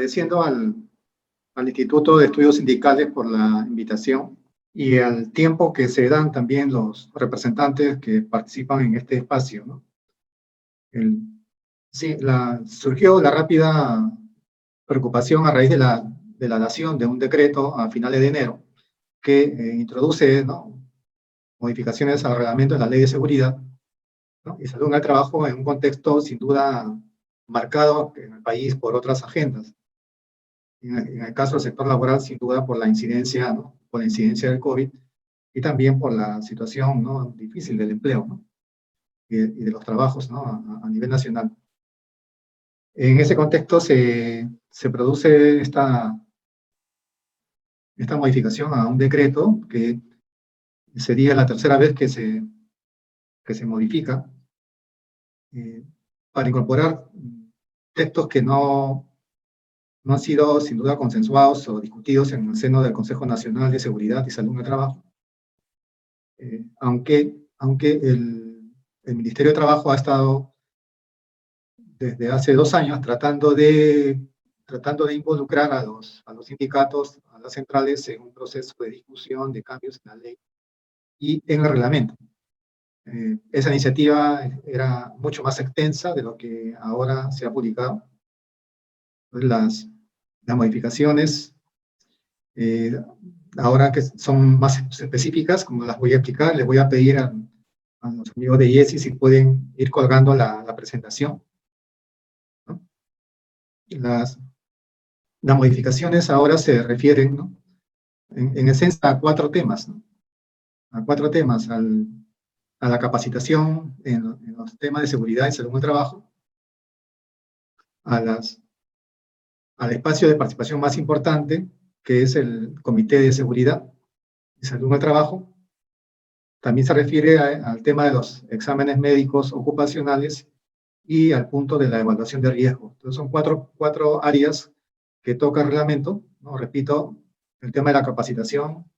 Agradeciendo al Instituto de Estudios Sindicales por la invitación y al tiempo que se dan también los representantes que participan en este espacio, ¿no? Sí, surgió la rápida preocupación a raíz de la dación de un decreto a finales de enero que introduce, ¿no?, modificaciones al reglamento de la Ley de Seguridad, ¿no?, y salud en el trabajo en un contexto sin duda marcado en el país por otras agendas. En el caso del sector laboral, sin duda por la incidencia, ¿no?, por la incidencia del COVID y también por la situación, ¿no?, difícil del empleo, ¿no?, y de los trabajos, ¿no?, a nivel nacional. En ese contexto se produce esta modificación a un decreto que sería la tercera vez que se modifica para incorporar textos que no han sido sin duda consensuados o discutidos en el seno del Consejo Nacional de Seguridad y Salud en el Trabajo, aunque el Ministerio de Trabajo ha estado desde hace 2 años tratando de involucrar a los sindicatos, a las centrales, en un proceso de discusión de cambios en la ley y en el reglamento. Esa iniciativa era mucho más extensa de lo que ahora se ha publicado. Las modificaciones, ahora que son más específicas, como las voy a explicar, les voy a pedir a los amigos de IESI si pueden ir colgando la presentación, ¿no? Las modificaciones ahora se refieren, ¿no?, en esencia a 4 temas, ¿no?, a 4 temas, a la capacitación en los temas de seguridad y salud en el trabajo, al espacio de participación más importante, que es el Comité de Seguridad y Salud en el Trabajo. También se refiere al tema de los exámenes médicos ocupacionales y al punto de la evaluación de riesgo. Entonces son cuatro áreas que toca el reglamento, ¿no? Repito, el tema de la capacitación,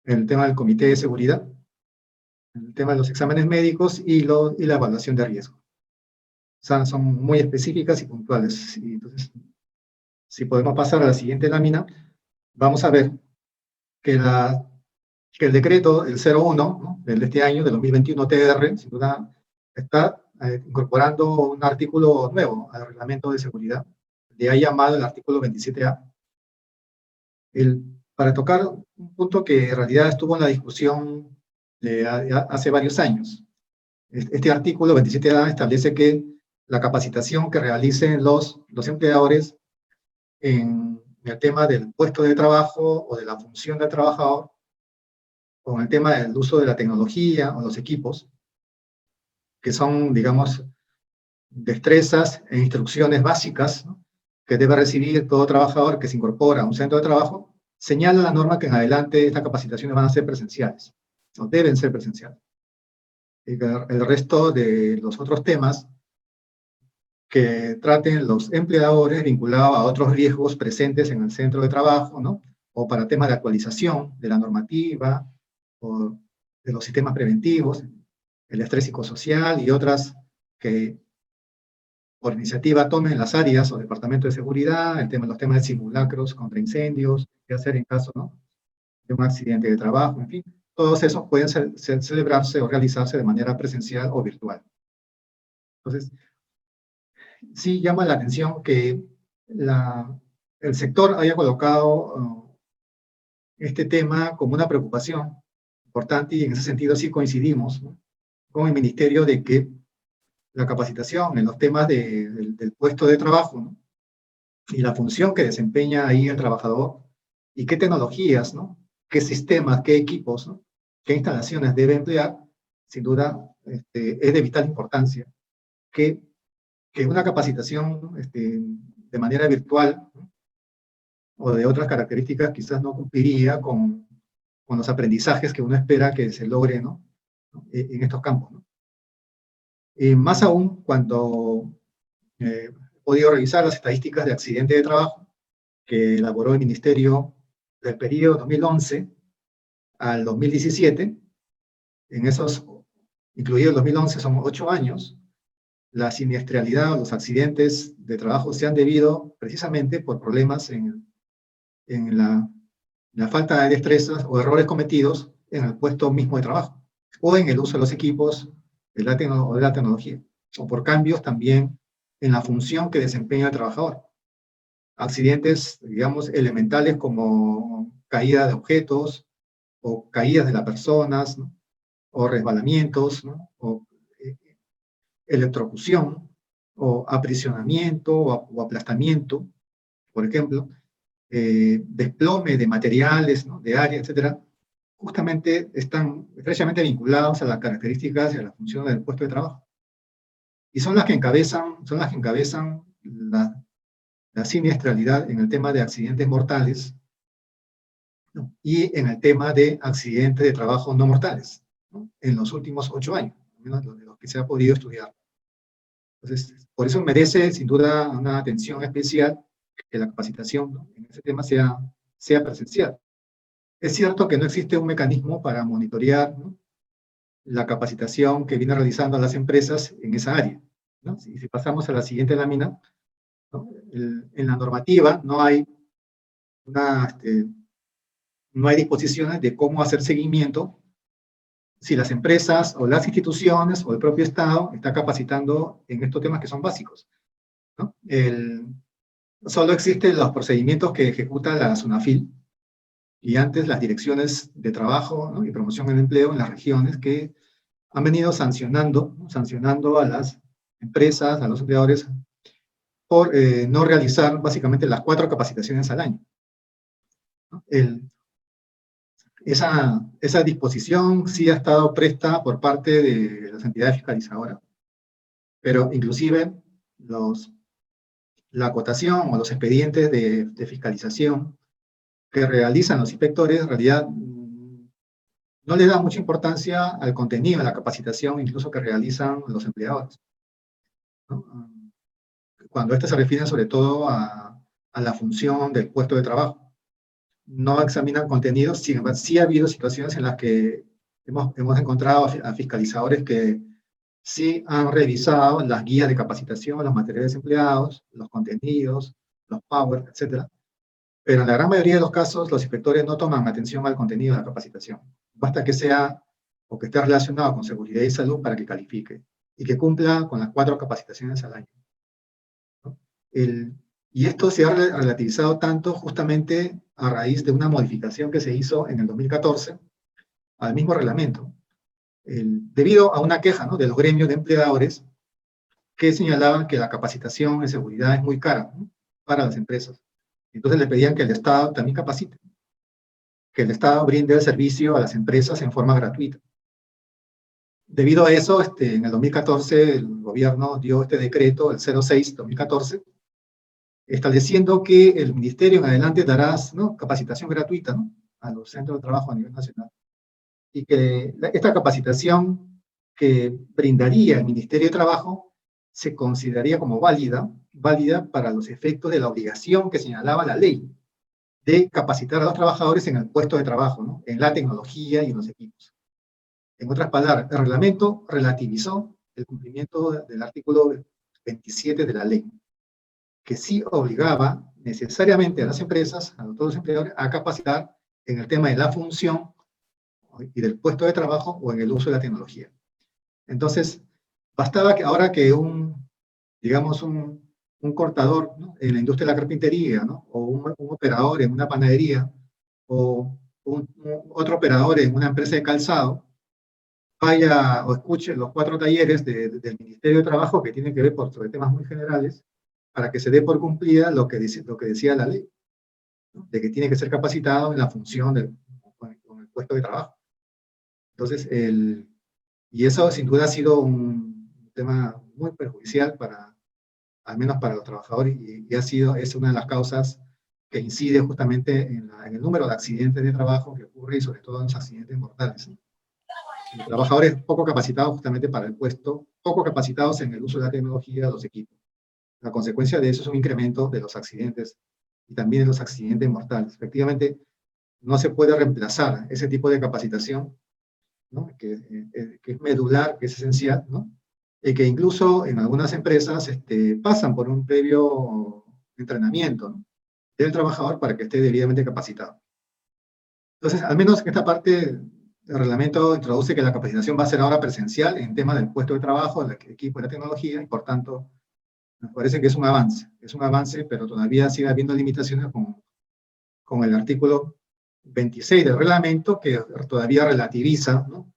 el tema del Comité de Seguridad, el tema de los exámenes médicos y la evaluación de riesgo. O sea, son muy específicas y puntuales. Y entonces, si podemos pasar a la siguiente lámina, vamos a ver que el decreto, el 01, ¿no?, de este año, del 2021 TR, sin duda, está incorporando un artículo nuevo al reglamento de seguridad, de ahí llamado el artículo 27A. Para tocar un punto que en realidad estuvo en la discusión hace varios años. Este artículo 27A establece que la capacitación que realicen los empleadores en el tema del puesto de trabajo o de la función del trabajador, con el tema del uso de la tecnología o los equipos, que son, digamos, destrezas e instrucciones básicas, ¿no?, que debe recibir todo trabajador que se incorpora a un centro de trabajo, señala la norma que en adelante estas capacitaciones van a ser presenciales, o deben ser presenciales. El resto de los otros temas que traten los empleadores vinculados a otros riesgos presentes en el centro de trabajo, ¿no?, o para temas de actualización de la normativa, o de los sistemas preventivos, el estrés psicosocial y otras que por iniciativa tomen las áreas o departamento de seguridad, los temas de simulacros contra incendios, qué hacer en caso, ¿no?, de un accidente de trabajo, en fin. Todos esos pueden celebrarse o realizarse de manera presencial o virtual. Entonces, sí llama la atención que el sector haya colocado este tema como una preocupación importante, y en ese sentido sí coincidimos, ¿no?, con el Ministerio de que la capacitación en los temas del puesto de trabajo, ¿no?, y la función que desempeña ahí el trabajador, y qué tecnologías, ¿no?, qué sistemas, qué equipos, ¿no?, qué instalaciones debe emplear, sin duda es de vital importancia que una capacitación de manera virtual, ¿no?, o de otras características quizás no cumpliría con los aprendizajes que uno espera que se logre, ¿no?, en estos campos, ¿no? Más aún cuando he podido revisar las estadísticas de accidentes de trabajo que elaboró el Ministerio del periodo 2011 al 2017, en esos, incluido el 2011, son 8 años, la siniestralidad o los accidentes de trabajo se han debido precisamente por problemas en la falta de destrezas o errores cometidos en el puesto mismo de trabajo, o en el uso de los equipos o de la tecnología, o por cambios también en la función que desempeña el trabajador. Accidentes, digamos, elementales como caída de objetos, o caídas de las personas, ¿no? O resbalamientos, ¿no? O electrocución, o aprisionamiento, o aplastamiento, por ejemplo, desplome de materiales, ¿no? De área, etcétera, justamente están estrechamente vinculados a las características y a la función del puesto de trabajo. Y son las que encabezan la siniestralidad en el tema de accidentes mortales, ¿no? Y en el tema de accidentes de trabajo no mortales, ¿no? En los últimos 8 años, al menos de los que se ha podido estudiar. Entonces, por eso merece sin duda una atención especial que la capacitación, ¿no? En ese tema sea presencial. Es cierto que no existe un mecanismo para monitorear, ¿no? La capacitación que viene realizando las empresas en esa área, ¿no? Si pasamos a la siguiente lámina, ¿no? En la normativa no hay disposiciones de cómo hacer seguimiento si las empresas o las instituciones o el propio Estado está capacitando en estos temas que son básicos, ¿no? Solo existen los procedimientos que ejecuta la SUNAFIL y antes las direcciones de trabajo, ¿no? Y promoción del empleo en las regiones que han venido sancionando a las empresas, a los empleadores, por no realizar básicamente las 4 capacitaciones al año, ¿no? Esa disposición sí ha estado presta por parte de las entidades fiscalizadoras, pero inclusive la acotación o los expedientes de fiscalización que realizan los inspectores, en realidad no le da mucha importancia al contenido de la capacitación, incluso que realizan los empleadores, ¿no? Cuando estas se refieren sobre todo a la función del puesto de trabajo. No examinan contenidos, sin embargo, sí ha habido situaciones en las que hemos encontrado a fiscalizadores que sí han revisado las guías de capacitación, los materiales empleados, los contenidos, los power, etc. Pero en la gran mayoría de los casos, los inspectores no toman atención al contenido de la capacitación. Basta que sea o que esté relacionado con seguridad y salud para que califique y que cumpla con las 4 capacitaciones al año, ¿no? Y esto se ha relativizado tanto justamente a raíz de una modificación que se hizo en el 2014 al mismo reglamento, debido a una queja, ¿no? De los gremios de empleadores que señalaban que la capacitación en seguridad es muy cara, ¿no? Para las empresas. Entonces le pedían que el Estado también capacite, que el Estado brinde el servicio a las empresas en forma gratuita. Debido a eso, en el 2014 el gobierno dio este decreto, el 06-2014, estableciendo que el ministerio en adelante dará, ¿no? Capacitación gratuita, ¿no? A los centros de trabajo a nivel nacional. Y que esta capacitación que brindaría el Ministerio de Trabajo se consideraría como válida para los efectos de la obligación que señalaba la ley de capacitar a los trabajadores en el puesto de trabajo, ¿no? En la tecnología y en los equipos. En otras palabras, el reglamento relativizó el cumplimiento del artículo 27 de la ley, que sí obligaba necesariamente a las empresas, a todos los empleadores, a capacitar en el tema de la función y del puesto de trabajo o en el uso de la tecnología. Entonces, bastaba que ahora que digamos, un cortador, ¿no? En la industria de la carpintería, ¿no? O un operador en una panadería, o otro operador en una empresa de calzado, vaya o escuche los 4 talleres del Ministerio de Trabajo que tienen que ver sobre temas muy generales, para que se dé por cumplida lo que decía la ley, ¿no? De que tiene que ser capacitado en la función con el puesto de trabajo. Entonces, y eso sin duda ha sido un tema muy perjudicial al menos para los trabajadores, y es una de las causas que incide justamente en el número de accidentes de trabajo que ocurre y sobre todo en los accidentes mortales, ¿no? Los trabajadores poco capacitados justamente para el puesto, poco capacitados en el uso de la tecnología de los equipos. La consecuencia de eso es un incremento de los accidentes y también de los accidentes mortales. Efectivamente, no se puede reemplazar ese tipo de capacitación, ¿no? Que es medular, que es esencial, ¿no? y que incluso en algunas empresas pasan por un previo entrenamiento, ¿no?, del trabajador para que esté debidamente capacitado. Entonces, al menos en esta parte, el reglamento introduce que la capacitación va a ser ahora presencial en temas del puesto de trabajo, del equipo de la tecnología, y por tanto, nos parece que es un avance, pero todavía sigue habiendo limitaciones con el artículo 26 del reglamento, que todavía relativiza, ¿no?,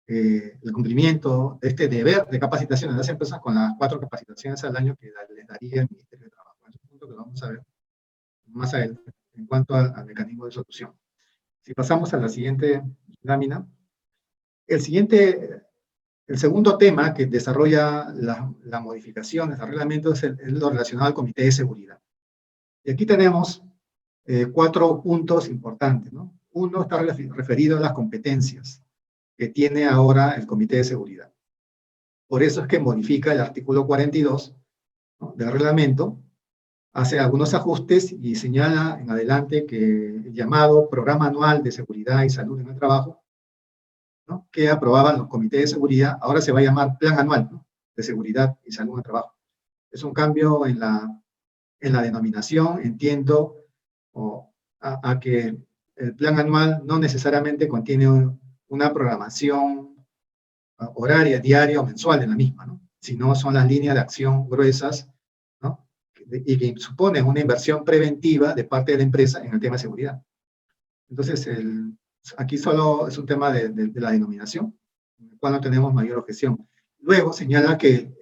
el cumplimiento de este deber de capacitación en las empresas con las 4 capacitaciones al año que les daría el Ministerio de Trabajo. Es un punto que lo vamos a ver más adelante en cuanto al mecanismo de solución. Si pasamos a la siguiente lámina, el segundo tema que desarrolla la modificación del reglamento es lo relacionado al Comité de Seguridad. Y aquí tenemos 4 puntos importantes, ¿no? Uno está referido a las competencias que tiene ahora el Comité de Seguridad. Por eso es que modifica el artículo 42, ¿no?, del reglamento, hace algunos ajustes y señala en adelante que el llamado Programa Anual de Seguridad y Salud en el Trabajo, ¿no?, que aprobaban los comités de seguridad, ahora se va a llamar Plan Anual, ¿no?, de Seguridad y Salud en el Trabajo. Es un cambio en la denominación, entiendo, a que el plan anual no necesariamente contiene una programación horaria, diaria o mensual de la misma, ¿no?, sino son las líneas de acción gruesas, ¿no?, y que suponen una inversión preventiva de parte de la empresa en el tema de seguridad. Entonces, aquí solo es un tema de la denominación, en el cual no tenemos mayor objeción. Luego señala que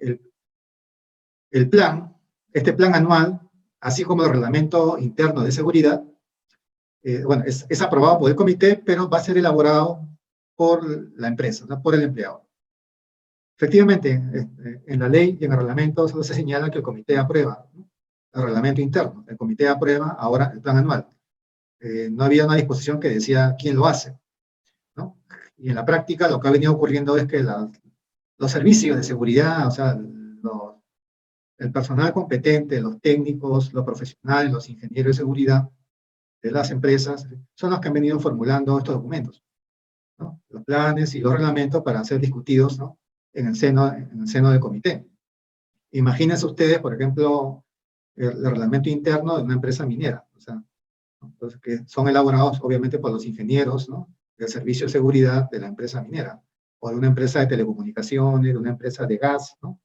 este plan anual, así como el reglamento interno de seguridad, bueno, es aprobado por el comité, pero va a ser elaborado por la empresa, ¿no?, por el empleado. Efectivamente, en la ley y en el reglamento solo se señala que el comité aprueba, ¿no?, el reglamento interno. El comité aprueba ahora el plan anual. No había una disposición que decía quién lo hace, ¿no? Y en la práctica lo que ha venido ocurriendo es que los servicios de seguridad, o sea, el personal competente, los técnicos, los profesionales, los ingenieros de seguridad de las empresas, son los que han venido formulando estos documentos, ¿no?, los planes y los reglamentos para ser discutidos, ¿no?, en el seno del comité. Imagínense ustedes, por ejemplo, el reglamento interno de una empresa minera, o sea, ¿no?, entonces, que son elaborados obviamente por los ingenieros, ¿no?, del servicio de seguridad de la empresa minera, o de una empresa de telecomunicaciones, de una empresa de gas, ¿no?,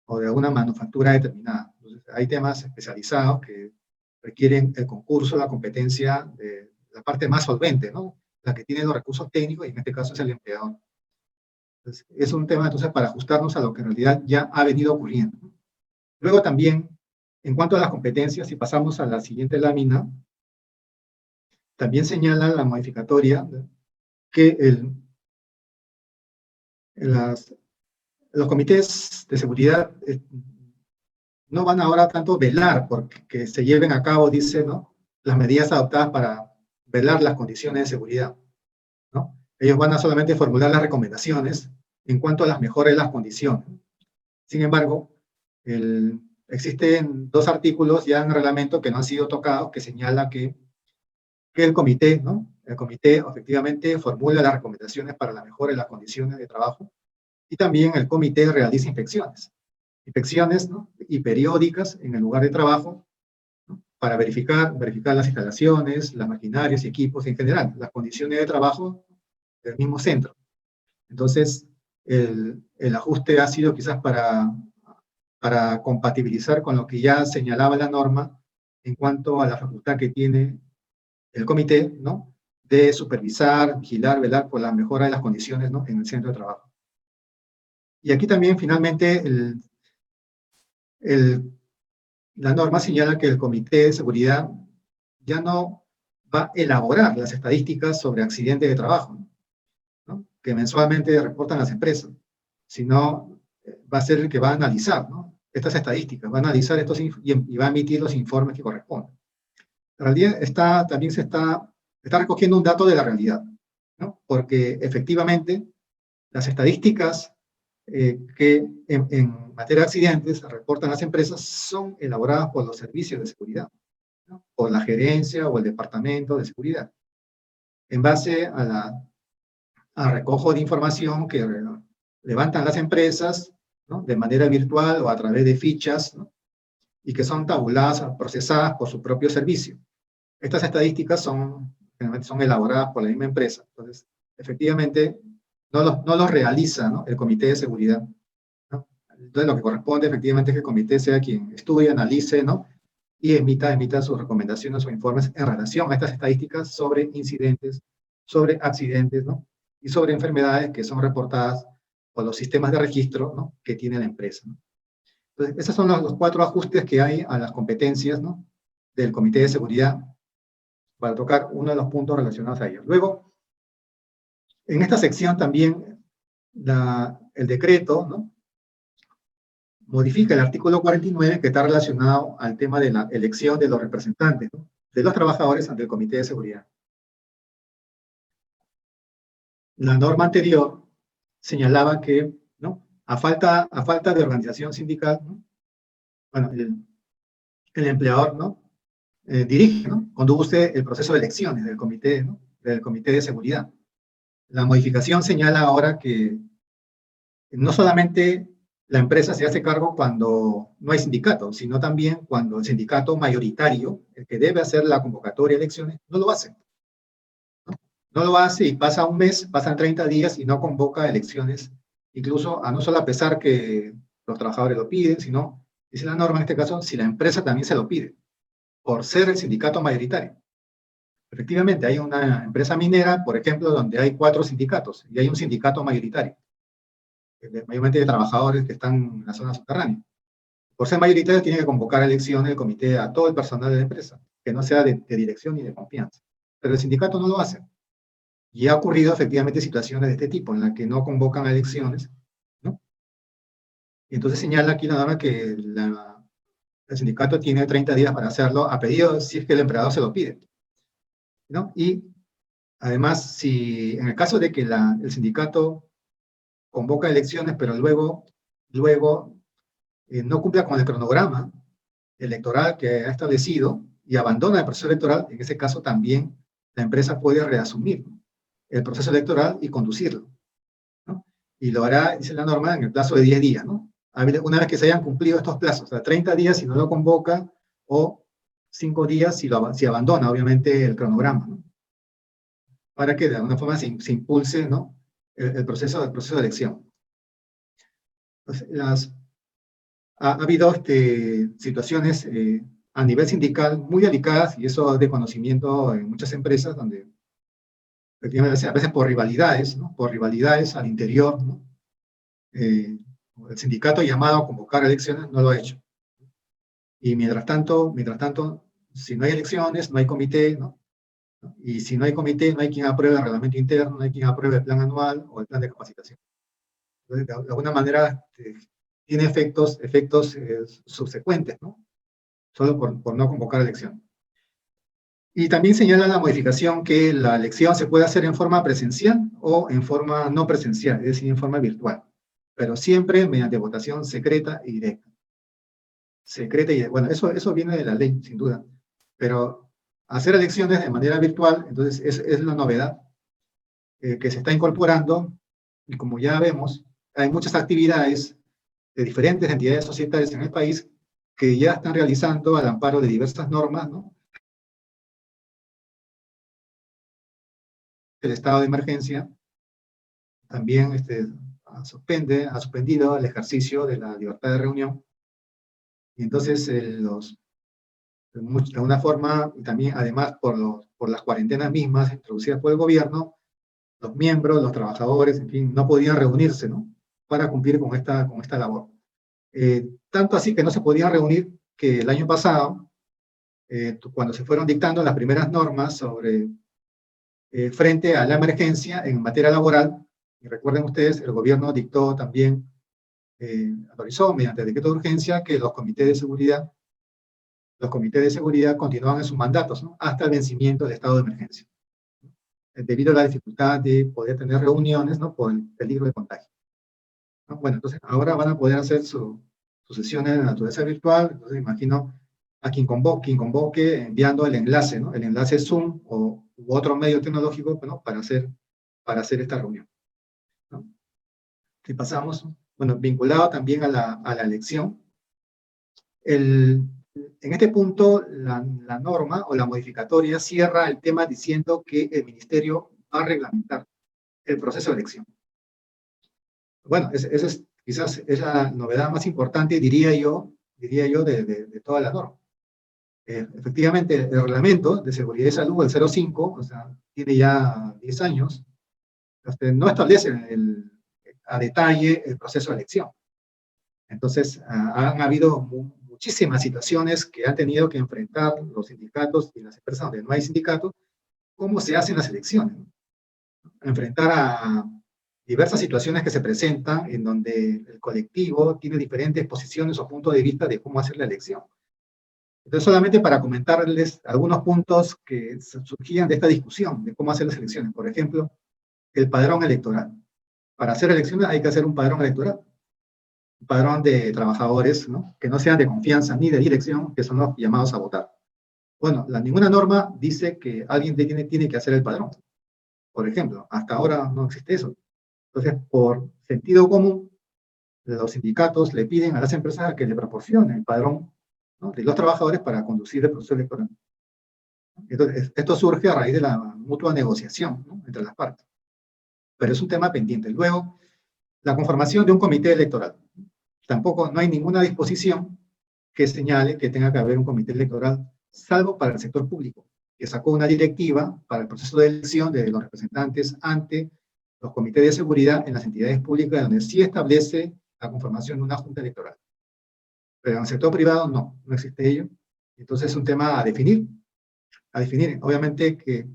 o de alguna manufactura determinada. Entonces, hay temas especializados que requieren el concurso, la competencia de la parte más solvente, ¿no?, la que tiene los recursos técnicos, y en este caso es el empleador. Entonces, es un tema entonces para ajustarnos a lo que en realidad ya ha venido ocurriendo. Luego también, en cuanto a las competencias, si pasamos a la siguiente lámina, también señala la modificatoria que los comités de seguridad no van ahora tanto a velar porque se lleven a cabo, dice, ¿no?, las medidas adoptadas para velar las condiciones de seguridad, ¿no? Ellos van a solamente formular las recomendaciones en cuanto a las mejoras de las condiciones. Sin embargo, existen 2 artículos ya en el reglamento que no han sido tocados, que señala que el comité, ¿no?, el comité efectivamente formula las recomendaciones para la mejora de las condiciones de trabajo, y también el comité realiza inspecciones, ¿no?, y periódicas en el lugar de trabajo, ¿no?, para verificar las instalaciones, las maquinarias y equipos en general, las condiciones de trabajo del mismo centro. Entonces, el ajuste ha sido quizás para compatibilizar con lo que ya señalaba la norma en cuanto a la facultad que tiene el comité, ¿no?, de supervisar, vigilar, velar por la mejora de las condiciones, ¿no?, en el centro de trabajo. Y aquí también, finalmente, la norma señala que el comité de seguridad ya no va a elaborar las estadísticas sobre accidentes de trabajo, ¿no?, que mensualmente reportan las empresas, sino va a ser el que va a analizar, ¿no?, estas estadísticas, va a analizar y va a emitir los informes que corresponden. En realidad también se está recogiendo un dato de la realidad, ¿no?, porque efectivamente las estadísticas que en materia de accidentes reportan las empresas son elaboradas por los servicios de seguridad, ¿no?, por la gerencia o el departamento de seguridad, en base a recojo de información que levantan las empresas ¿no? De manera virtual o a través de fichas, ¿no? Y que son tabuladas, procesadas por su propio servicio. Estas estadísticas generalmente son elaboradas por la misma empresa. Entonces, efectivamente, no los realiza, ¿no? El comité de seguridad, ¿no? Entonces, lo que corresponde efectivamente es que el comité sea quien estudie, analice, ¿no? Y emita sus recomendaciones o informes en relación a estas estadísticas sobre incidentes, sobre accidentes, ¿no? Y sobre enfermedades que son reportadas por los sistemas de registro, ¿no? Que tiene la empresa, ¿no? Entonces, esos son los 4 ajustes que hay a las competencias, ¿no? Del comité de seguridad para tocar uno de los puntos relacionados a ellos. Luego, en esta sección también el decreto, ¿no? Modifica el artículo 49 que está relacionado al tema de la elección de los representantes, ¿no? De los trabajadores ante el comité de seguridad. La norma anterior señalaba que, ¿no? A falta de organización sindical, ¿no? Bueno, el empleador, ¿no? Dirige, ¿no? Conduce el proceso de elecciones del comité, ¿no? Del comité de seguridad. La modificación señala ahora que no solamente la empresa se hace cargo cuando no hay sindicato, sino también cuando el sindicato mayoritario, el que debe hacer la convocatoria de elecciones, no lo hace. No lo hace y pasa un mes, pasan 30 días y no convoca elecciones, incluso a no solo a pesar que los trabajadores lo piden, sino, dice la norma en este caso, si la empresa también se lo pide, por ser el sindicato mayoritario. Efectivamente, hay una empresa minera, por ejemplo, donde hay 4 sindicatos y hay un sindicato mayoritario, mayormente de trabajadores que están en la zona subterránea. Por ser mayoritario, tiene que convocar elecciones el comité a todo el personal de la empresa, que no sea de dirección ni de confianza. Pero el sindicato no lo hace. Y ha ocurrido efectivamente situaciones de este tipo, en las que no convocan elecciones, ¿no? Y entonces señala aquí la norma que el sindicato tiene 30 días para hacerlo, a pedido si es que el empleador se lo pide, ¿no? Y además, si en el caso de que el sindicato convoca elecciones, pero luego no cumpla con el cronograma electoral que ha establecido y abandona el proceso electoral, en ese caso también la empresa puede reasumir, ¿no? El proceso electoral y conducirlo, ¿no? Y lo hará, dice la norma, en el plazo de 10 días, ¿no? Una vez que se hayan cumplido estos plazos, o sea, 30 días si no lo convoca, o 5 días si abandona, obviamente, el cronograma, ¿no? Para que de alguna forma se impulse, ¿no? el proceso de elección. Entonces, ha habido situaciones a nivel sindical muy delicadas, y eso es de conocimiento en muchas empresas, donde efectivamente, a veces por rivalidades, ¿no? Por rivalidades al interior, ¿no? El sindicato llamado a convocar elecciones no lo ha hecho. Y mientras tanto, si no hay elecciones, no hay comité, ¿no? Y si no hay comité, no hay quien apruebe el reglamento interno, no hay quien apruebe el plan anual o el plan de capacitación. Entonces, de alguna manera, tiene efectos subsecuentes, ¿no? Solo por no convocar elección. Y también señala la modificación que la elección se puede hacer en forma presencial o en forma no presencial, es decir, en forma virtual, pero siempre mediante votación secreta y directa. Bueno, eso viene de la ley, sin duda, pero hacer elecciones de manera virtual, entonces es la novedad que se está incorporando, y como ya vemos, hay muchas actividades de diferentes entidades societarias en el país que ya están realizando al amparo de diversas normas, ¿no? El estado de emergencia también ha suspendido el ejercicio de la libertad de reunión, y entonces de alguna forma, y también además por las cuarentenas mismas introducidas por el gobierno, los miembros, los trabajadores, en fin, no podían reunirse, ¿no? Para cumplir con esta labor. Tanto así que no se podían reunir que el año pasado, cuando se fueron dictando las primeras normas frente a la emergencia en materia laboral, y recuerden ustedes, el gobierno dictó también, autorizó mediante decreto de urgencia que los comités de seguridad continúan en sus mandatos, ¿no? Hasta el vencimiento del estado de emergencia, debido a la dificultad de poder tener reuniones, ¿no? Por el peligro de contagio, ¿no? Bueno, entonces ahora van a poder hacer sus sesiones de naturaleza virtual. Entonces imagino a quien convoque enviando el enlace, ¿no? El enlace Zoom u otro medio tecnológico, ¿no? para hacer esta reunión, ¿no? Si pasamos, bueno, vinculado también a la elección, en este punto la norma o la modificatoria cierra el tema diciendo que el ministerio va a reglamentar el proceso de elección. Bueno, esa es quizás es la novedad más importante, diría yo, de toda la norma. Efectivamente, el reglamento de seguridad y salud, el 05, o sea, tiene ya 10 años, no establece a detalle el proceso de elección. Entonces, han habido muchísimas situaciones que han tenido que enfrentar los sindicatos y las empresas donde no hay sindicatos, cómo se hacen las elecciones, ¿no? Enfrentar a diversas situaciones que se presentan en donde el colectivo tiene diferentes posiciones o puntos de vista de cómo hacer la elección. Entonces, solamente para comentarles algunos puntos que surgían de esta discusión de cómo hacer las elecciones. Por ejemplo, el padrón electoral. Para hacer elecciones hay que hacer un padrón electoral. Un padrón de trabajadores, ¿no? Que no sean de confianza ni de dirección, que son los llamados a votar. Bueno, ninguna norma dice que alguien tiene que hacer el padrón. Por ejemplo, hasta ahora no existe eso. Entonces, por sentido común, los sindicatos le piden a las empresas que le proporcionen el padrón, ¿no?, de los trabajadores para conducir el proceso electoral. Entonces, esto surge a raíz de la mutua negociación, ¿no?, entre las partes. Pero es un tema pendiente. Luego, la conformación de un comité electoral. Tampoco no hay ninguna disposición que señale que tenga que haber un comité electoral, salvo para el sector público, que sacó una directiva para el proceso de elección de los representantes ante los comités de seguridad en las entidades públicas, donde sí establece la conformación de una junta electoral. Pero en el sector privado no existe ello. Entonces es un tema a definir. Obviamente que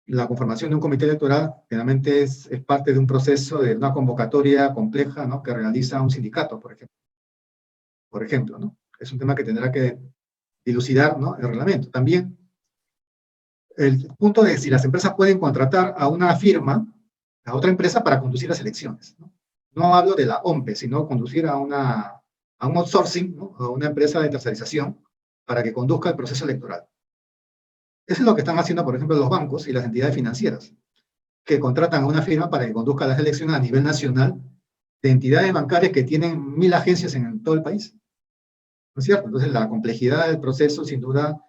la conformación de un comité electoral generalmente es parte de un proceso de una convocatoria compleja, ¿no?, que realiza un sindicato, por ejemplo, ¿no? Es un tema que tendrá que dilucidar, ¿no?, el reglamento. También el punto de si las empresas pueden contratar a una firma, a otra empresa para conducir las elecciones, ¿no? No hablo de la OMPE, sino conducir a un outsourcing, ¿no?, a una empresa de tercerización para que conduzca el proceso electoral. Eso es lo que están haciendo, por ejemplo, los bancos y las entidades financieras, que contratan a una firma para que conduzca las elecciones a nivel nacional de entidades bancarias que tienen 1000 agencias en todo el país. ¿No es cierto? Entonces, la complejidad del proceso, sin duda,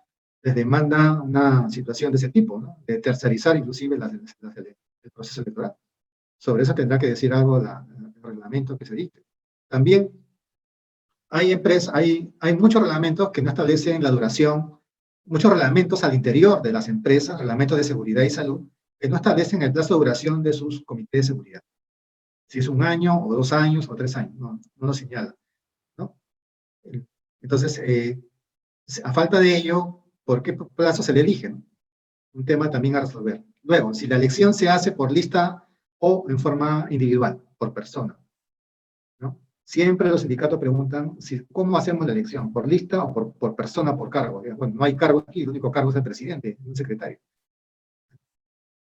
les demanda una situación de ese tipo, ¿no?, de tercerizar inclusive el proceso electoral. Sobre eso tendrá que decir algo el reglamento que se dicte. También hay muchos reglamentos que no establecen la duración, muchos reglamentos al interior de las empresas, reglamentos de seguridad y salud, que no establecen el plazo de duración de sus comités de seguridad. Si es 1 año, o 2 años, o 3 años, no lo señala, ¿no? Entonces, a falta de ello, ¿por qué plazo se le elige, no? Un tema también a resolver. Luego, si la elección se hace por lista o en forma individual, por persona, ¿no? Siempre los sindicatos preguntan cómo hacemos la elección, por lista o por persona, por cargo. Bueno, no hay cargo aquí, el único cargo es el presidente, un secretario.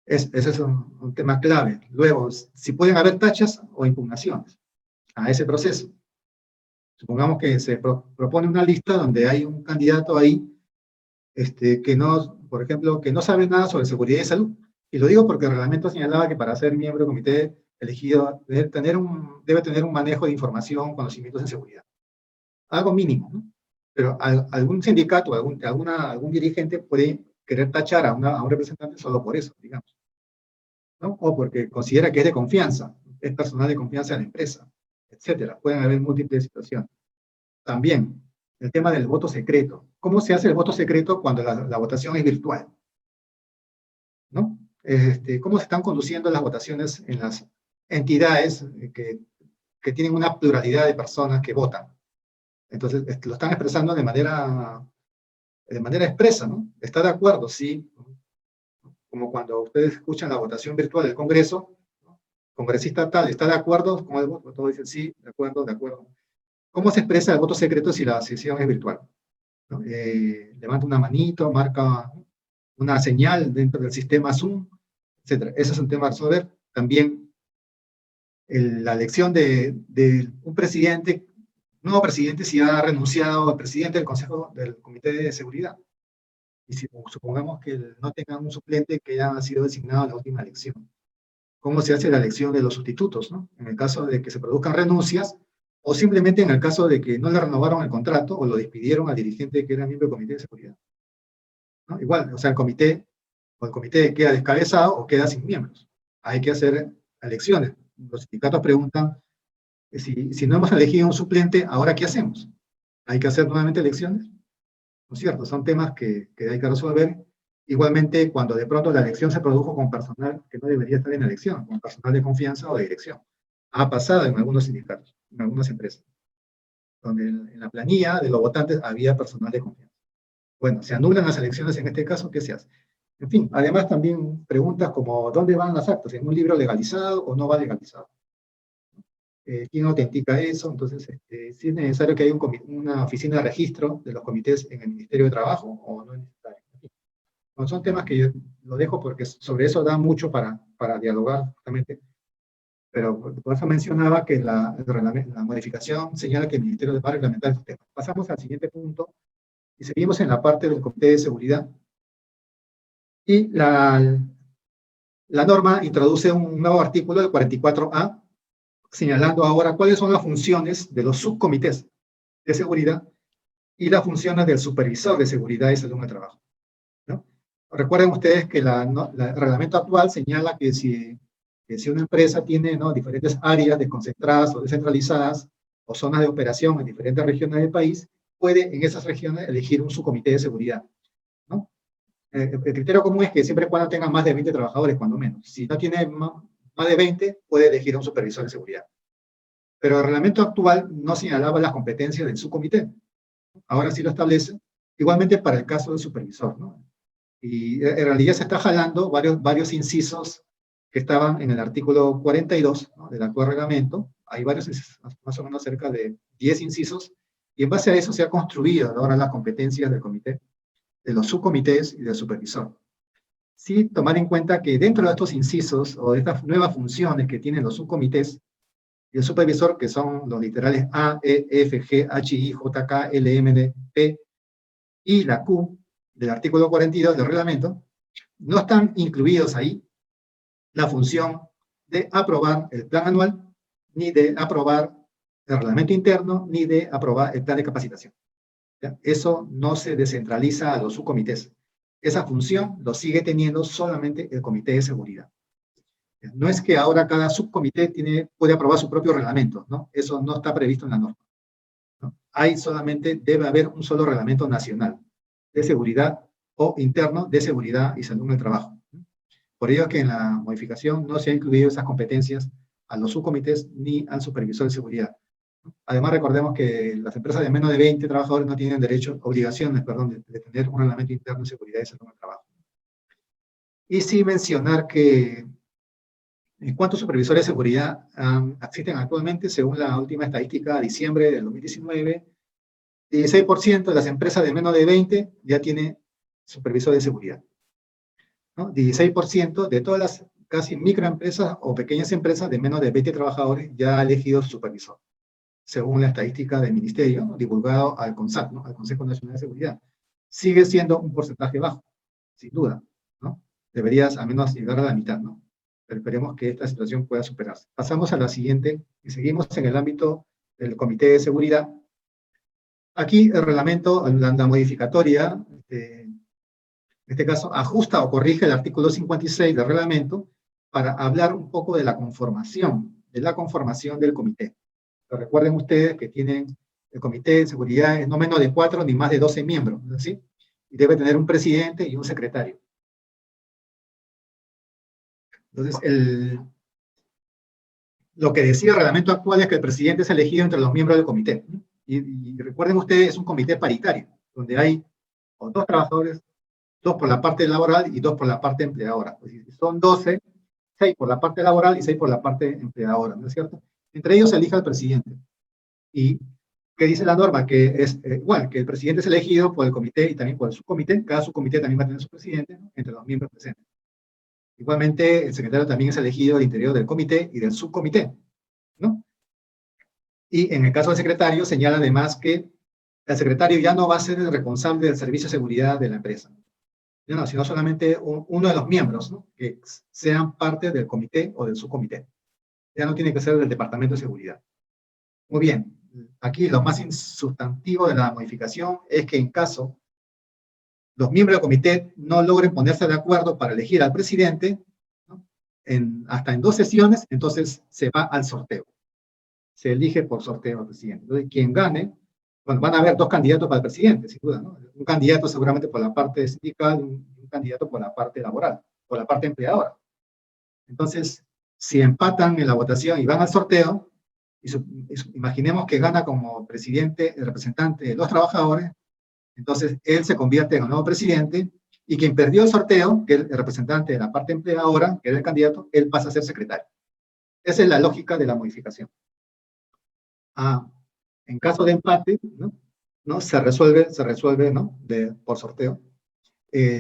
Ese es un tema clave. Luego, si pueden haber tachas o impugnaciones a ese proceso. Supongamos que se propone una lista donde hay un candidato ahí que no, por ejemplo, que no sabe nada sobre seguridad y salud. Y lo digo porque el reglamento señalaba que para ser miembro del comité elegido debe tener un manejo de información, conocimientos en seguridad. Algo mínimo, ¿no? Pero algún sindicato, algún dirigente puede querer tachar a un representante solo por eso, digamos, ¿no? O porque considera que es de confianza, es personal de confianza de la empresa, etcétera. Pueden haber múltiples situaciones. También, el tema del voto secreto. ¿Cómo se hace el voto secreto cuando la votación es virtual? ¿No? ¿Cómo se están conduciendo las votaciones en las entidades que tienen una pluralidad de personas que votan? Entonces, lo están expresando de manera expresa, ¿no? ¿Está de acuerdo? Sí. Como cuando ustedes escuchan la votación virtual del Congreso, ¿no? Congresista tal, ¿está de acuerdo con el voto? Todos dicen sí, de acuerdo, de acuerdo. ¿Cómo se expresa el voto secreto si la sesión es virtual? ¿No? Levanta una manito, marca una señal dentro del sistema Zoom, etc. Ese es un tema a resolver. También la elección de un presidente, nuevo presidente, si ha renunciado al presidente del Consejo del Comité de Seguridad. Y si supongamos que no tengan un suplente que haya sido designado en la última elección. cómo se hace la elección de los sustitutos, ¿no? En el caso de que se produzcan renuncias, o simplemente en el caso de que no le renovaron el contrato o lo despidieron al dirigente que era miembro del Comité de Seguridad, ¿no? Igual, o sea, el comité queda descabezado o queda sin miembros. Hay que hacer elecciones. Los sindicatos preguntan, si no hemos elegido un suplente, ¿ahora qué hacemos? ¿Hay que hacer nuevamente elecciones? ¿No es cierto? Son temas que hay que resolver. Igualmente, cuando de pronto la elección se produjo con personal que no debería estar en la elección, con personal de confianza o de dirección. Ha pasado en algunos sindicatos, en algunas empresas, donde en la planilla de los votantes había personal de confianza. Bueno, se anulan las elecciones en este caso, ¿qué se hace? En fin, además también preguntas como, ¿dónde van las actas? ¿En un libro legalizado o no va legalizado? ¿Quién autentica eso? Entonces, si es necesario que haya una oficina de registro de los comités en el Ministerio de Trabajo o no es necesario. Bueno, son temas que yo lo dejo porque sobre eso da mucho para dialogar justamente, pero por eso mencionaba que la modificación señala que el Ministerio va a reglamentar estos temas. Pasamos al siguiente punto y seguimos en la parte del Comité de Seguridad. Y la norma introduce un nuevo artículo, el 44A, señalando ahora cuáles son las funciones de los subcomités de seguridad y las funciones del supervisor de seguridad y salud en el trabajo, ¿no? Recuerden ustedes que el reglamento actual señala que si una empresa tiene, ¿no?, diferentes áreas desconcentradas o descentralizadas o zonas de operación en diferentes regiones del país, puede en esas regiones elegir un subcomité de seguridad, ¿no? El criterio común es que siempre y cuando tenga más de 20 trabajadores, cuando menos. Si no tiene más de 20, puede elegir a un supervisor de seguridad. Pero el reglamento actual no señalaba las competencias del subcomité. Ahora sí lo establece, igualmente para el caso del supervisor, ¿no? Y en realidad se está jalando varios incisos que estaban en el artículo 42, ¿no?, del actual reglamento. Hay varios incisos, más o menos cerca de 10 incisos, y en base a eso se ha construido ahora las competencias del comité, de los subcomités y del supervisor. Sí, tomar en cuenta que dentro de estos incisos o de estas nuevas funciones que tienen los subcomités y el supervisor, que son los literales A, E, F, G, H, I, J, K, L, M, N, P, y la Q del artículo 42 del reglamento, no están incluidos ahí la función de aprobar el plan anual, ni de aprobar el reglamento interno, ni de aprobar el plan de capacitación. ¿Ya? Eso no se descentraliza a los subcomités. Esa función lo sigue teniendo solamente el Comité de Seguridad. No es que ahora cada subcomité puede aprobar su propio reglamento, ¿no? Eso no está previsto en la norma, ¿no? Debe haber un solo reglamento nacional de seguridad o interno de seguridad y salud en el trabajo. Por ello que en la modificación no se han incluido esas competencias a los subcomités ni al supervisor de seguridad. Además, recordemos que las empresas de menos de 20 trabajadores no tienen obligaciones, de tener un reglamento interno de seguridad y salud en el trabajo. Y sí mencionar que ¿cuántos supervisores de seguridad existen actualmente? Según la última estadística de diciembre del 2019, 16% de las empresas de menos de 20 ya tiene supervisor de seguridad, ¿no? 16% de todas las casi microempresas o pequeñas empresas de menos de 20 trabajadores ya ha elegido su supervisor, según la estadística del Ministerio, ¿no?, divulgado al CONSAC, ¿no?, al Consejo Nacional de Seguridad. Sigue siendo un porcentaje bajo, sin duda, ¿no? Deberías al menos llegar a la mitad, ¿no? Pero esperemos que esta situación pueda superarse. Pasamos a la siguiente, y seguimos en el ámbito del Comité de Seguridad. Aquí el reglamento, la modificatoria, en este caso, ajusta o corrige el artículo 56 del reglamento para hablar un poco de la conformación del comité. Pero recuerden ustedes que tienen el Comité de Seguridad es no menos de 4 ni más de 12 miembros, ¿sí? Y debe tener un presidente y un secretario. Entonces, lo que decía el reglamento actual es que el presidente es elegido entre los miembros del comité. Y recuerden ustedes, es un comité paritario, donde hay 2 trabajadores, 2 por la parte laboral y 2 por la parte empleadora. Pues son 12, 6 por la parte laboral y 6 por la parte empleadora, ¿no es cierto? Entre ellos se elige al presidente. ¿Y qué dice la norma? Que es igual, que el presidente es elegido por el comité y también por el subcomité. Cada subcomité también va a tener su presidente, ¿no?, entre los miembros presentes. Igualmente, el secretario también es elegido al interior del comité y del subcomité, ¿no? Y en el caso del secretario, señala además que el secretario ya no va a ser el responsable del servicio de seguridad de la empresa. no, sino solamente uno de los miembros, ¿no? Que sean parte del comité o del subcomité. Ya no tiene que ser del Departamento de Seguridad. Muy bien, aquí lo más sustantivo de la modificación es que en caso los miembros del comité no logren ponerse de acuerdo para elegir al presidente, ¿no? Hasta en 2 sesiones, entonces se va al sorteo. Se elige por sorteo al presidente. Entonces, quien gane, bueno, van a haber 2 candidatos para el presidente, sin duda, ¿no? Un candidato seguramente por la parte sindical, un candidato por la parte laboral, por la parte empleadora. Entonces, si empatan en la votación y van al sorteo, imaginemos que gana como presidente el representante de los trabajadores, entonces él se convierte en el nuevo presidente y quien perdió el sorteo, que es el representante de la parte empleadora, que era el candidato, él pasa a ser secretario. Esa es la lógica de la modificación. En caso de empate, ¿no? Se resuelve ¿no? por sorteo.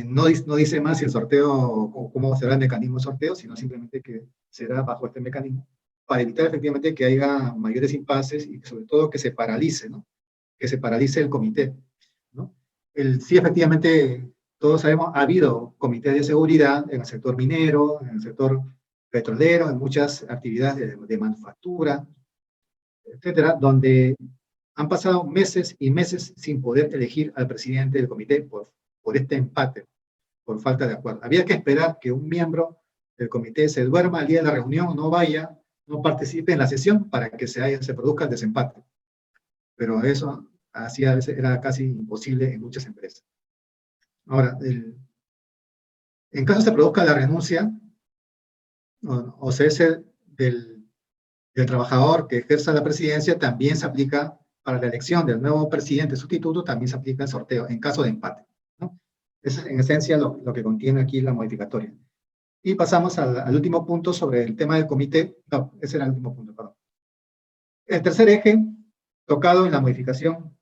No dice más si el sorteo, cómo será el mecanismo de sorteo, sino simplemente que será bajo este mecanismo, para evitar efectivamente que haya mayores impases y sobre todo que se paralice, ¿no? Que se paralice el comité, ¿no? Sí, efectivamente, todos sabemos, ha habido comités de seguridad en el sector minero, en el sector petrolero, en muchas actividades de manufactura, etcétera, donde han pasado meses y meses sin poder elegir al presidente del comité por este empate, por falta de acuerdo. Había que esperar que un miembro del comité se duerma el día de la reunión, no vaya, no participe en la sesión para que se produzca el desempate. Pero eso así a veces era casi imposible en muchas empresas. Ahora, en caso se produzca la renuncia o cese del trabajador que ejerza la presidencia, también se aplica para la elección del nuevo presidente sustituto, también se aplica el sorteo en caso de empate, ¿no? Ese es en esencia lo que contiene aquí la modificatoria. Y pasamos al último punto sobre el tema del comité. No, ese era el último punto, perdón. El tercer eje tocado en la modificación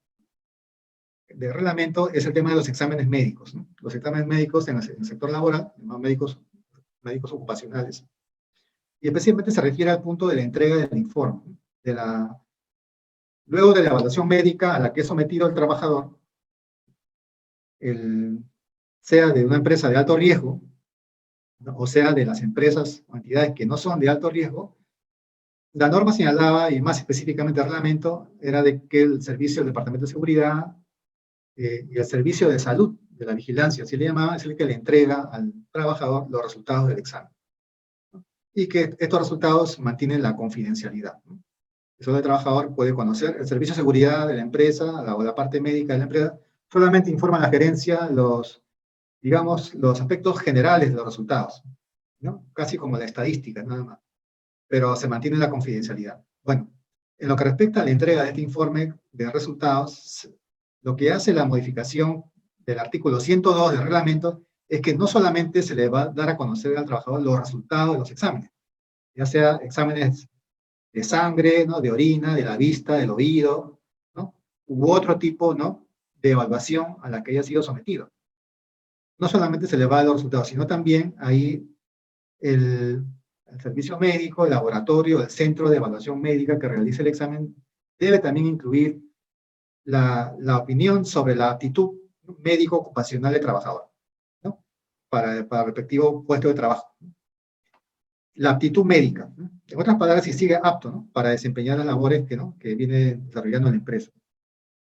de reglamento es el tema de los exámenes médicos, ¿no? Los exámenes médicos en el sector laboral, médicos ocupacionales, y especialmente se refiere al punto de la entrega del informe, luego de la evaluación médica a la que es sometido el trabajador, sea de una empresa de alto riesgo, ¿no? O sea de las empresas o entidades que no son de alto riesgo, la norma señalaba, y más específicamente el reglamento, era de que el servicio del Departamento de Seguridad y el servicio de salud, de la vigilancia, así le llamaba, es el que le entrega al trabajador los resultados del examen, ¿no? Y que estos resultados mantienen la confidencialidad, ¿no? Eso el trabajador puede conocer. El servicio de seguridad de la empresa o la parte médica de la empresa solamente informa a la gerencia digamos, los aspectos generales de los resultados, ¿no? Casi como la estadística, nada más. Pero se mantiene la confidencialidad. Bueno, en lo que respecta a la entrega de este informe de resultados, lo que hace la modificación del artículo 102 del reglamento es que no solamente se le va a dar a conocer al trabajador los resultados de los exámenes, ya sea exámenes de sangre, ¿no? De orina, de la vista, del oído, ¿no? U otro tipo, ¿no? De evaluación a la que haya sido sometido. No solamente se le va a dar los resultados, sino también ahí el servicio médico, el laboratorio, el centro de evaluación médica que realice el examen debe también incluir la opinión sobre la aptitud médico ocupacional del trabajador, ¿no? Para el respectivo puesto de trabajo. La aptitud médica, ¿no? En otras palabras, si sigue apto, ¿no? Para desempeñar las labores que viene desarrollando la empresa.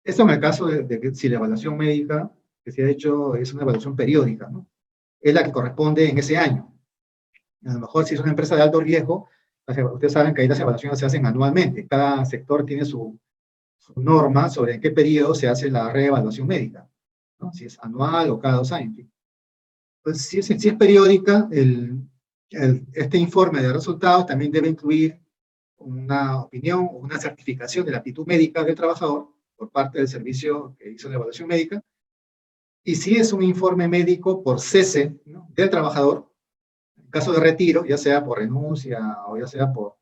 Esto en el caso de que si la evaluación médica que se ha hecho es una evaluación periódica, ¿no? Es la que corresponde en ese año. A lo mejor si es una empresa de alto riesgo, ustedes saben que ahí las evaluaciones se hacen anualmente. Cada sector tiene su norma sobre en qué periodo se hace la reevaluación médica, ¿no? Si es anual o cada 2 años. Pues si es periódica, este informe de resultados también debe incluir una opinión o una certificación de la aptitud médica del trabajador por parte del servicio que hizo la evaluación médica. Y si es un informe médico por cese, ¿no? Del trabajador, en caso de retiro, ya sea por renuncia o ya sea por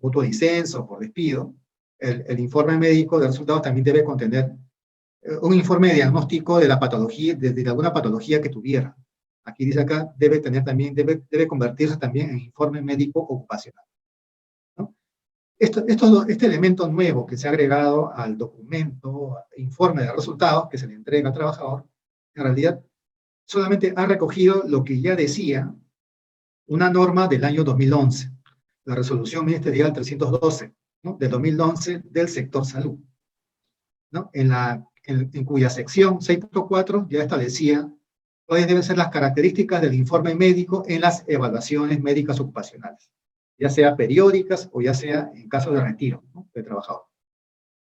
mutuo disenso o por despido, el informe médico de resultados también debe contener un informe de diagnóstico de la patología, de alguna patología que tuviera. Aquí dice acá, debe convertirse también en informe médico ocupacional, ¿no? Este elemento nuevo que se ha agregado al documento, informe de resultados que se le entrega al trabajador, en realidad solamente ha recogido lo que ya decía una norma del año 2011, la resolución ministerial 312, ¿no?, del 2011 del sector salud, ¿no?, en cuya sección 6.4 ya establecía cuáles deben ser las características del informe médico en las evaluaciones médicas ocupacionales, ya sea periódicas o ya sea en caso de retiro, ¿no?, de trabajador.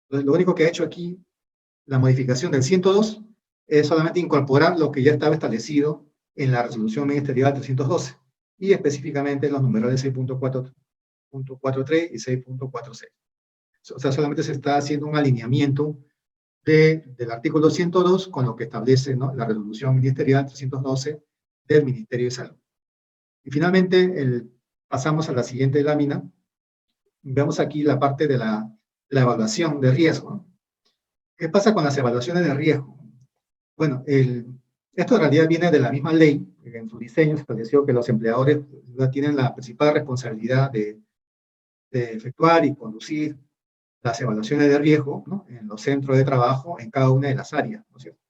Entonces, lo único que ha hecho aquí la modificación del 102 es solamente incorporar lo que ya estaba establecido en la resolución ministerial 312 y específicamente los numerales 6.43 y 6.46. O sea, solamente se está haciendo un alineamiento del artículo 102 con lo que establece, ¿no?, la resolución ministerial 312 del Ministerio de Salud. Y finalmente, pasamos a la siguiente lámina. Vemos aquí la parte de la evaluación de riesgo. ¿Qué pasa con las evaluaciones de riesgo? Bueno, esto en realidad viene de la misma ley. En su diseño se estableció que los empleadores tienen la principal responsabilidad de efectuar y conducir las evaluaciones de riesgo, ¿no?, en los centros de trabajo, en cada una de las áreas, ¿no es cierto?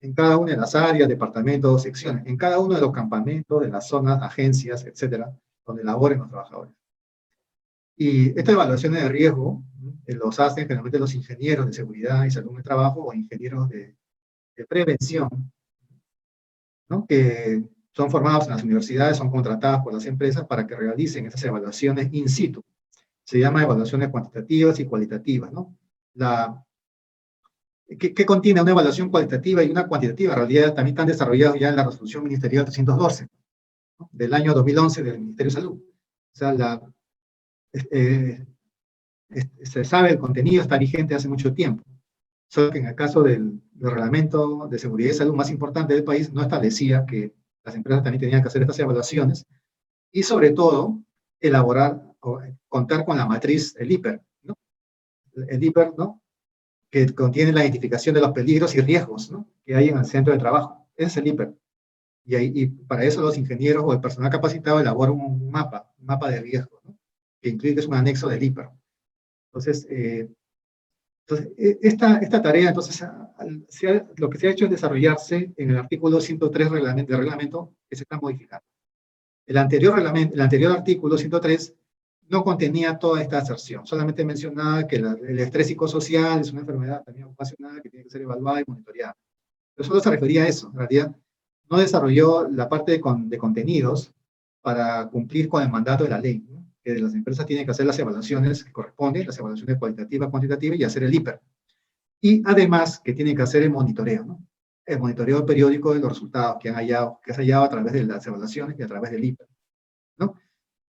En cada una de las áreas, departamentos, secciones, en cada uno de los campamentos, de las zonas, agencias, etcétera, donde laboren los trabajadores. Y estas evaluaciones de riesgo, ¿no?, los hacen generalmente los ingenieros de seguridad y salud en el trabajo o ingenieros de prevención, ¿no?, que son formados en las universidades, son contratados por las empresas para que realicen esas evaluaciones in situ. Se llama evaluaciones cuantitativas y cualitativas, ¿no? ¿Qué contiene una evaluación cualitativa y una cuantitativa? En realidad también están desarrollados ya en la resolución ministerial 312, ¿no?, del año 2011 del Ministerio de Salud. O sea, se sabe el contenido, está vigente hace mucho tiempo. Solo que en el caso del reglamento de seguridad y salud más importante del país, no establecía que las empresas también tenían que hacer estas evaluaciones y, sobre todo, elaborar o contar con la matriz, el IPER, ¿no? El IPER, ¿no?, que contiene la identificación de los peligros y riesgos, ¿no?, que hay en el centro de trabajo. Ese es el IPER. Y para eso los ingenieros o el personal capacitado elaboran un mapa de riesgos, ¿no?, que incluye, que es un anexo del IPER. Entonces, esta tarea, entonces, lo que se ha hecho es desarrollarse en el artículo 103 del reglamento que se está modificando. El anterior artículo 103 no contenía toda esta aserción, solamente mencionaba que el estrés psicosocial es una enfermedad también ocupacional que tiene que ser evaluada y monitoreada. Pero solo se refería a eso, en realidad no desarrolló la parte de contenidos para cumplir con el mandato de la ley, ¿no?, que las empresas tienen que hacer las evaluaciones que corresponden, las evaluaciones cualitativas, cuantitativas, y hacer el IPER. Y además que tienen que hacer el monitoreo, ¿no?, el monitoreo periódico de los resultados que se hallado a través de las evaluaciones y a través del IPER, ¿no?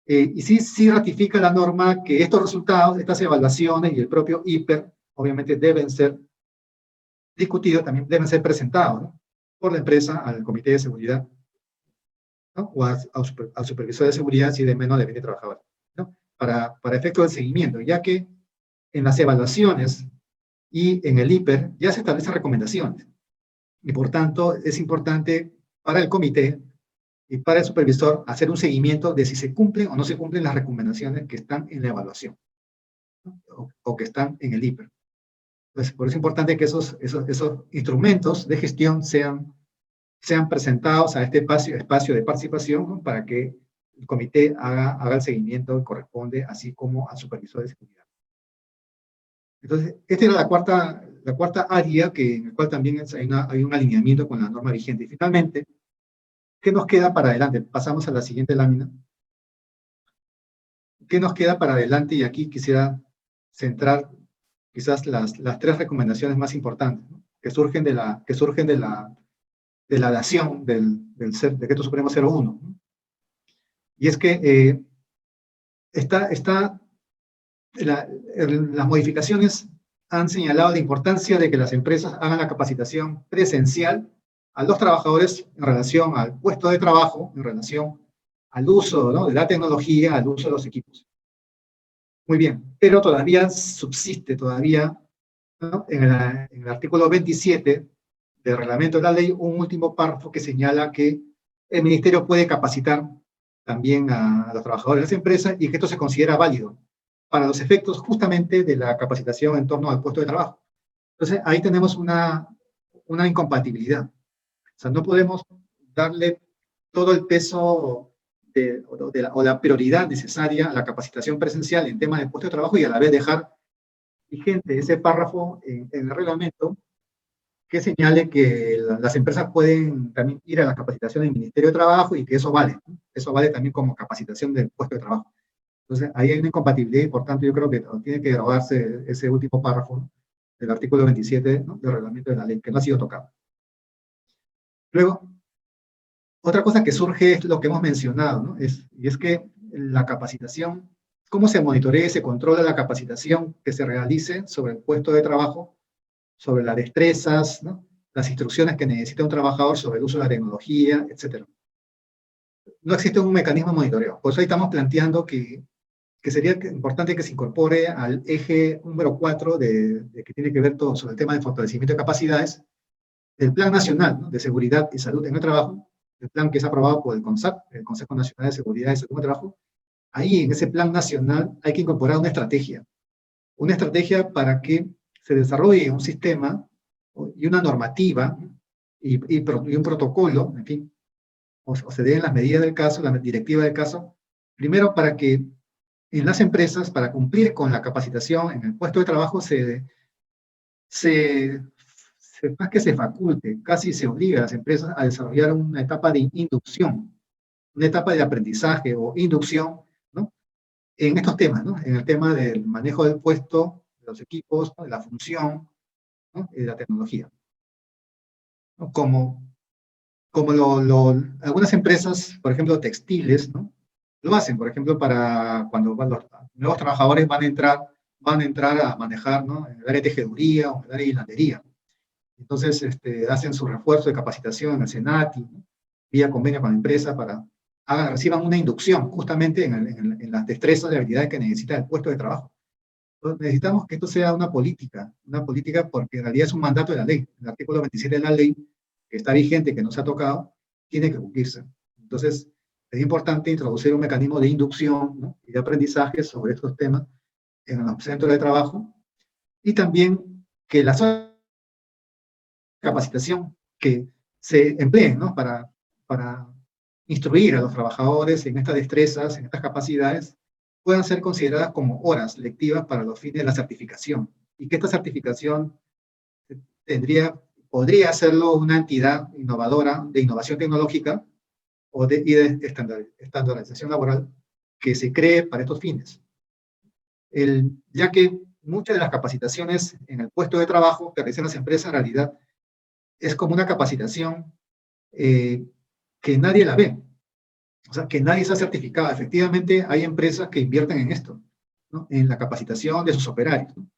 Y sí ratifica la norma que estos resultados, estas evaluaciones y el propio IPER, obviamente deben ser discutidos, también deben ser presentados, ¿no?, por la empresa al comité de seguridad, ¿no?, o al supervisor de seguridad si de menos de 20 trabajadores, ¿no?, para efectos de seguimiento, ya que en las evaluaciones y en el IPER ya se establecen recomendaciones. Y por tanto, es importante para el comité y para el supervisor hacer un seguimiento de si se cumplen o no se cumplen las recomendaciones que están en la evaluación, ¿no?, o que están en el IPER. Entonces, por eso es importante que esos instrumentos de gestión sean presentados a este espacio de participación, ¿no?, para que el comité haga el seguimiento que corresponde, así como al supervisor de seguridad. Entonces, esta era la cuarta área en la cual también hay un alineamiento con la norma vigente. Y finalmente, ¿qué nos queda para adelante? Pasamos a la siguiente lámina. ¿Qué nos queda para adelante? Y aquí quisiera centrar quizás las tres recomendaciones más importantes, ¿no?, que surgen de la dación del Decreto Supremo 01, ¿no? Y es que las modificaciones han señalado la importancia de que las empresas hagan la capacitación presencial a los trabajadores en relación al puesto de trabajo, en relación al uso, ¿no?, de la tecnología, al uso de los equipos. Muy bien, pero todavía subsiste, ¿no?, en el artículo 27 del reglamento de la ley, un último párrafo que señala que el ministerio puede capacitar también a los trabajadores de las empresas y que esto se considera válido para los efectos justamente de la capacitación en torno al puesto de trabajo. Entonces, ahí tenemos una incompatibilidad. O sea, no podemos darle todo el peso o la prioridad necesaria a la capacitación presencial en temas de puesto de trabajo y a la vez dejar vigente ese párrafo en el reglamento que señale que las empresas pueden también ir a la capacitación del Ministerio de Trabajo y que eso vale, ¿no? Eso vale también como capacitación del puesto de trabajo. Entonces, ahí hay una incompatibilidad y por tanto yo creo que tiene que derogarse ese último párrafo, ¿no?, del artículo 27, ¿no?, del reglamento de la ley, que no ha sido tocado. Luego, otra cosa que surge es lo que hemos mencionado, ¿no? Y es que la capacitación, ¿cómo se monitorea y se controla la capacitación que se realice sobre el puesto de trabajo, sobre las destrezas, ¿no?, las instrucciones que necesita un trabajador sobre el uso de la tecnología, etcétera? No existe un mecanismo de monitoreo. Por eso ahí estamos planteando que sería importante que se incorpore al eje número 4 de que tiene que ver todo sobre el tema de fortalecimiento de capacidades, el Plan Nacional, ¿no?, de Seguridad y Salud en el Trabajo, el plan que es aprobado por el CONSAT, el Consejo Nacional de Seguridad y Salud en el Trabajo. Ahí, en ese plan nacional, hay que incorporar una estrategia para que se desarrolle un sistema y una normativa y un protocolo, en fin, o se den las medidas del caso, la directiva del caso, primero para que en las empresas, para cumplir con la capacitación en el puesto de trabajo, más que se faculte, casi se obliga a las empresas a desarrollar una etapa de inducción, una etapa de aprendizaje o inducción, ¿no?, en estos temas, ¿no?, en el tema del manejo del puesto, de los equipos, ¿no?, de la función, ¿no?, y de la tecnología, ¿no? Algunas empresas, por ejemplo, textiles, ¿no?, lo hacen, por ejemplo, para cuando los nuevos trabajadores van a entrar a manejar, ¿no?, en el área de tejeduría o en el área de hilandería. Entonces, hacen su refuerzo de capacitación en el SENATI, ¿no?, vía convenio con la empresa para reciban una inducción justamente en las destrezas y habilidades que necesita el puesto de trabajo. Entonces, necesitamos que esto sea una política porque en realidad es un mandato de la ley. El artículo 27 de la ley, que está vigente, que no se ha tocado, tiene que cumplirse. Entonces, es importante introducir un mecanismo de inducción, ¿no?, y de aprendizaje sobre estos temas en los centros de trabajo y también que las capacitación que se empleen, ¿no?, para instruir a los trabajadores en estas destrezas, en estas capacidades, puedan ser consideradas como horas lectivas para los fines de la certificación. Y que esta certificación podría hacerlo una entidad innovadora de innovación tecnológica y de estandarización laboral que se cree para estos fines. Ya que muchas de las capacitaciones en el puesto de trabajo que realizan las empresas en realidad es como una capacitación que nadie la ve, o sea, que nadie está certificado. Efectivamente, hay empresas que invierten en esto, ¿no?, en la capacitación de sus operarios, ¿no?,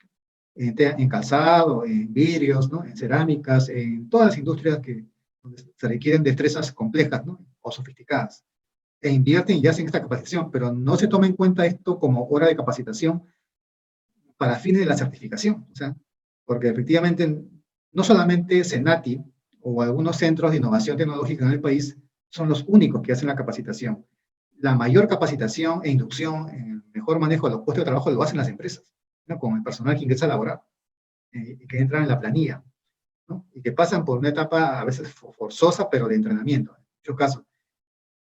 en calzado, en vidrios, ¿no?, en cerámicas, en todas las industrias donde se requieren destrezas complejas, ¿no?, o sofisticadas. E invierten y hacen esta capacitación, pero no se toma en cuenta esto como hora de capacitación para fines de la certificación. O sea, porque efectivamente no solamente SENATI o algunos centros de innovación tecnológica en el país son los únicos que hacen la capacitación. La mayor capacitación e inducción en el mejor manejo de los puestos de trabajo lo hacen las empresas, ¿no?, con el personal que ingresa a laborar y que entra en la planilla, ¿no?, y que pasan por una etapa a veces forzosa, pero de entrenamiento. En muchos casos.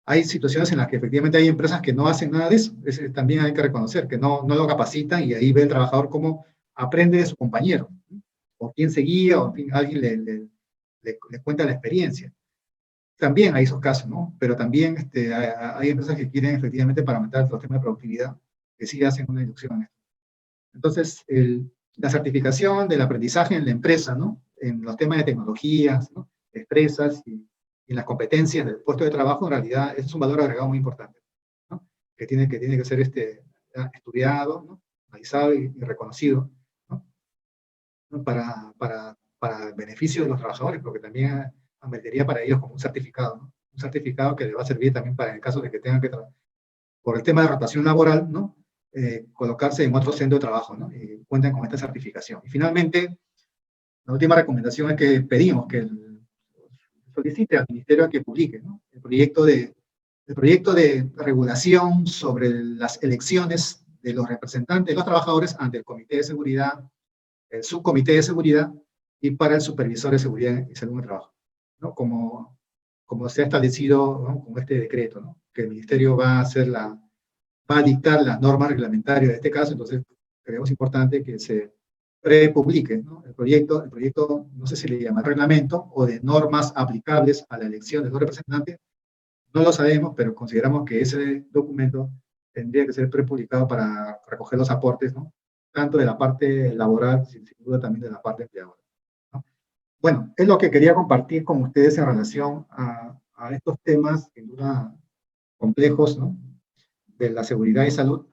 Hay situaciones en las que efectivamente hay empresas que no hacen nada de eso. También hay que reconocer que no lo capacitan y ahí ve el trabajador cómo aprende de su compañero, ¿no?, o quién seguía, o en fin, alguien le cuenta la experiencia. También hay esos casos, ¿no? Pero también hay empresas que quieren efectivamente para aumentar los temas de productividad, que sí hacen una inducción en esto. Entonces, la certificación del aprendizaje en la empresa, ¿no?, en los temas de tecnologías, ¿no?, destrezas y las competencias del puesto de trabajo, en realidad, es un valor agregado muy importante, ¿no?, que tiene que ser estudiado, ¿no?, analizado y reconocido, ¿no?, para el beneficio de los trabajadores, porque también ameritaría para ellos como un certificado, ¿no?, un certificado que les va a servir también para en el caso de que tengan que, por el tema de rotación laboral, ¿no?, colocarse en otro centro de trabajo, ¿no?, y cuentan con esta certificación. Y finalmente, la última recomendación es que pedimos que solicite al Ministerio que publique, ¿no?, el proyecto de regulación sobre las elecciones de los representantes de los trabajadores ante el Comité de Seguridad, el Subcomité de Seguridad y para el Supervisor de Seguridad y Salud en el Trabajo. ¿no? Como se ha establecido, ¿no? Con este decreto, ¿no? Que el Ministerio va a dictar las normas reglamentarias de este caso, entonces creemos importante que se prepublique, ¿no? El proyecto, no sé si le llama reglamento o de normas aplicables a la elección de los representantes, no lo sabemos, pero consideramos que ese documento tendría que ser prepublicado para recoger los aportes, ¿no? Tanto de la parte laboral, sin duda también de la parte empleadora, ¿no? Bueno, es lo que quería compartir con ustedes en relación a estos temas, sin duda complejos, ¿no? De la seguridad y salud.